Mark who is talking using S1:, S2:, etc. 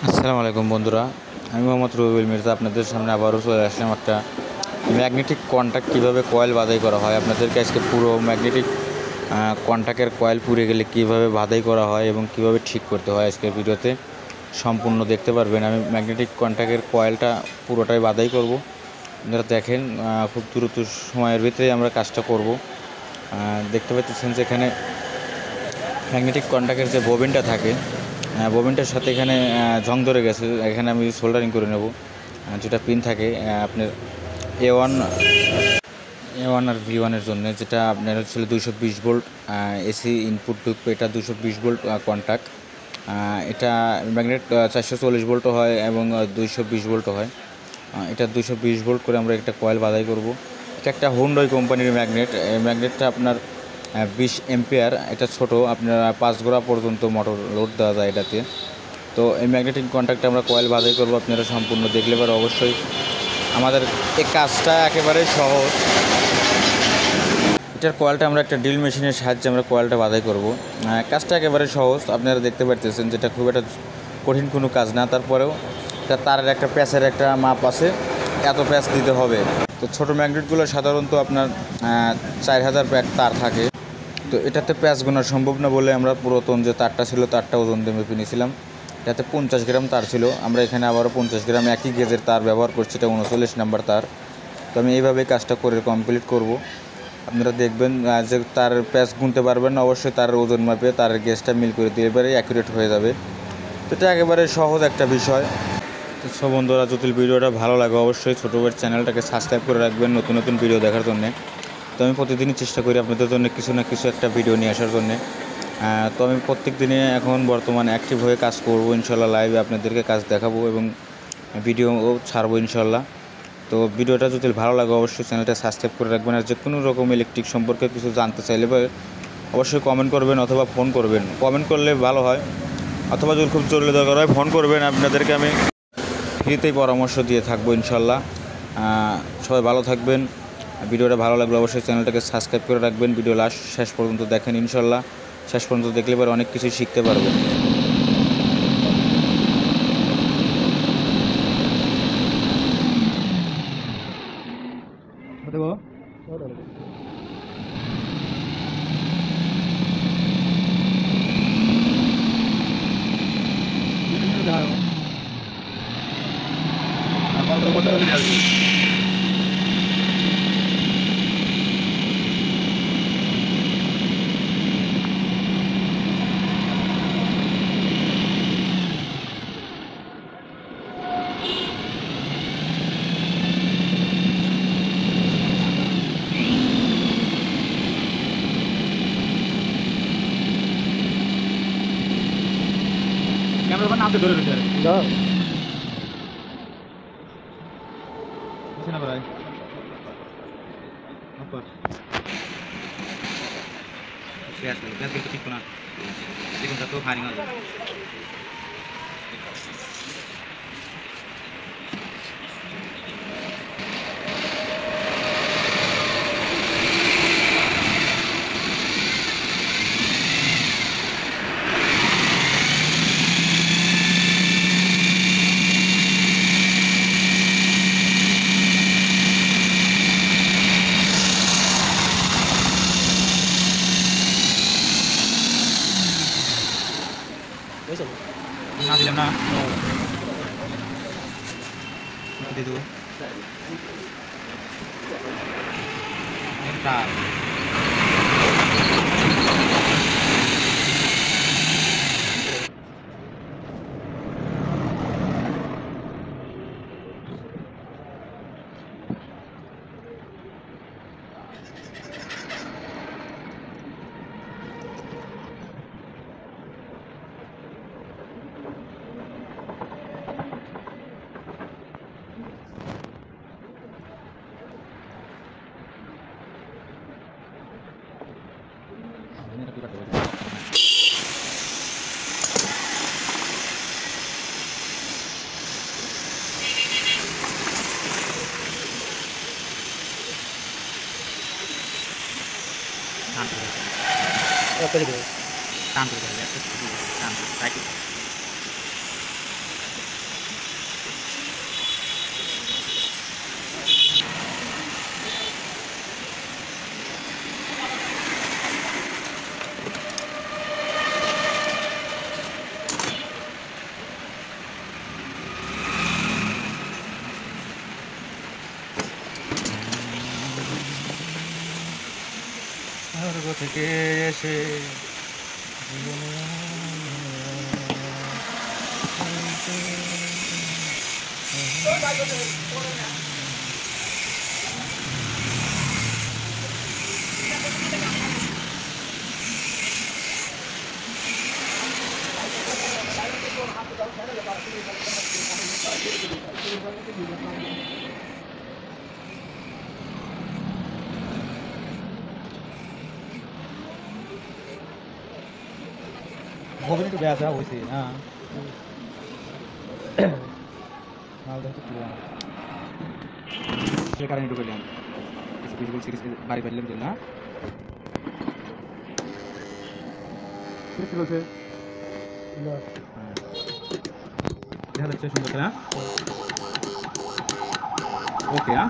S1: আসসালামু আলাইকুম বন্ধুরা, আমি মোহাম্মদ রবিউল মির্জা আপনাদের সামনে আবারও চলে আসলাম একটা ম্যাগনেটিক কন্ট্যাক্ট কীভাবে কয়েল বাঁধাই করা হয়। আপনাদেরকে আজকে পুরো ম্যাগনেটিক কন্ট্যাক্টের কয়েল পুড়ে গেলে কীভাবে বাঁধাই করা হয় এবং কীভাবে ঠিক করতে হয় আজকের ভিডিওতে সম্পূর্ণ দেখতে পারবেন। আমি ম্যাগনেটিক কন্ট্যাক্টের কয়েলটা পুরোটাই বাঁধাই করব। আপনারা দেখেন খুব দ্রুত সময়ের ভিতরেই আমরা কাজটা করব। দেখতে পাচ্ছেন যে এখানে ম্যাগনেটিক কন্ট্যাক্টের যে ববিনটা থাকে, ববিনটার সাথে এখানে জং ধরে গেছে। এখানে আমি সোল্ডারিং করে নেব। যেটা পিন থাকে আপনার A1 আর V1 জন্য, যেটা আপনার হচ্ছিল 220 ভোল্ট এসি ইনপুট ঢুকবে। এটা 220 ভোল্ট কন্ট্যাক্ট। এটা ম্যাগনেট 440 ভোল্টও হয় এবং 220 ভোল্টও হয়। এটা 220 ভোল্ট করে আমরা একটা কয়েল বাঁধাই করব। এটা একটা হুন্ডাই কোম্পানির ম্যাগনেট। এই ম্যাগনেটটা আপনার 20 এম্পিয়ার। এটা ছোট, আপনার 5 গোড়া পর্যন্ত মোটর লোড দেওয়া যায় এটাতে। তো এই ম্যাগনেটিক কন্ট্যাক্টে আমরা কয়েল বাঁধাই করব। আপনারা সম্পূর্ণ দেখলে পরে অবশ্যই আমাদের এই কাজটা একেবারে সহজ। এটার কয়েলটা আমরা একটা ড্রিল মেশিনের সাহায্যে আমরা কয়েলটা বাঁধাই করব। কাজটা একেবারে সহজ, আপনারা দেখতে পারতেছেন, যেটা খুব একটা কঠিন কোনো কাজ না। তারপরেও এটা তারের একটা প্যাচের একটা মাপ আছে, এত প্যাচ দিতে হবে। তো ছোটো ম্যাগনেটগুলো সাধারণত আপনার 4000 প্যাক তার থাকে। তো এটাতে প্যাচ গোনা সম্ভব না বলে আমরা পুরাতন যে তারটা ছিল তারটা ওজন দিয়ে মেপে নিয়েছিলাম। এটাতে 50 গ্রাম তার ছিল। আমরা এখানে আবারও 50 গ্রাম একই গেজের তার ব্যবহার করছি। এটা 39 নাম্বার তার। তো আমি এইভাবেই কাজটা করে কমপ্লিট করব। আপনারা দেখবেন যে তার প্যাচ গুনতে পারবেন না, অবশ্যই তার ওজন মাপে তার গেজটা মিল করে দিয়ে এবারে অ্যাকুরেট হয়ে যাবে। তো এটা একেবারে সহজ একটা বিষয়। তো সব বন্ধুরা, যদি ভিডিওটা ভালো লাগে অবশ্যই ছোটো ভাইয়ের চ্যানেলটাকে সাবস্ক্রাইব করে রাখবেন নতুন নতুন ভিডিও দেখার জন্যে। তো আমি প্রতিদিনই চেষ্টা করি আপনাদের জন্য কিছু না কিছু একটা ভিডিও নিয়ে আসার জন্যে। তো আমি প্রত্যেক দিনে এখন বর্তমানে অ্যাক্টিভ হয়ে কাজ করব ইনশাল্লাহ। লাইভে আপনাদেরকে কাজ দেখাবো এবং ভিডিও ছাড়বো ইনশাল্লাহ। তো ভিডিওটা যদি ভালো লাগে অবশ্যই চ্যানেলটা সাবস্ক্রাইব করে রাখবেন। আর যে কোনো রকম ইলেকট্রিক সম্পর্কে কিছু জানতে চাইলে অবশ্যই কমেন্ট করবেন অথবা ফোন করবেন। কমেন্ট করলে ভালো হয়, অথবা যদি খুব জরুরি দরকার হয় ফোন করবেন। আপনাদেরকে আমি ফ্রিতেই পরামর্শ দিয়ে থাকবো ইনশাল্লাহ। সবাই ভালো থাকবেন। ভিডিওটা ভালো লাগলে অবশ্যই চ্যানেলটাকে সাবস্ক্রাইব করে রাখবেন। ভিডিও শেষ পর্যন্ত দেখেন ইনশাল্লাহ। শেষ পর্যন্ত দেখলে পরে অনেক কিছু শিখতে পারবেন। ক্যামেরা নামতে ধরে রয়েছে না ভাই। ঠিক না, দেখুন তো ফায়ারিং হবে। না দিলাম না, দিয়ে দেবো একটা। টান করে দেবে, টান করে দেবে, টান করে থেকে এসে
S2: Bobby itu biasa sih. Nah. Maldo itu dia. Sekarang itu kalian. Visual series bari-bari lebih na. Terus terus ya. Iya. Lihat aja sudah ya. Oke ya.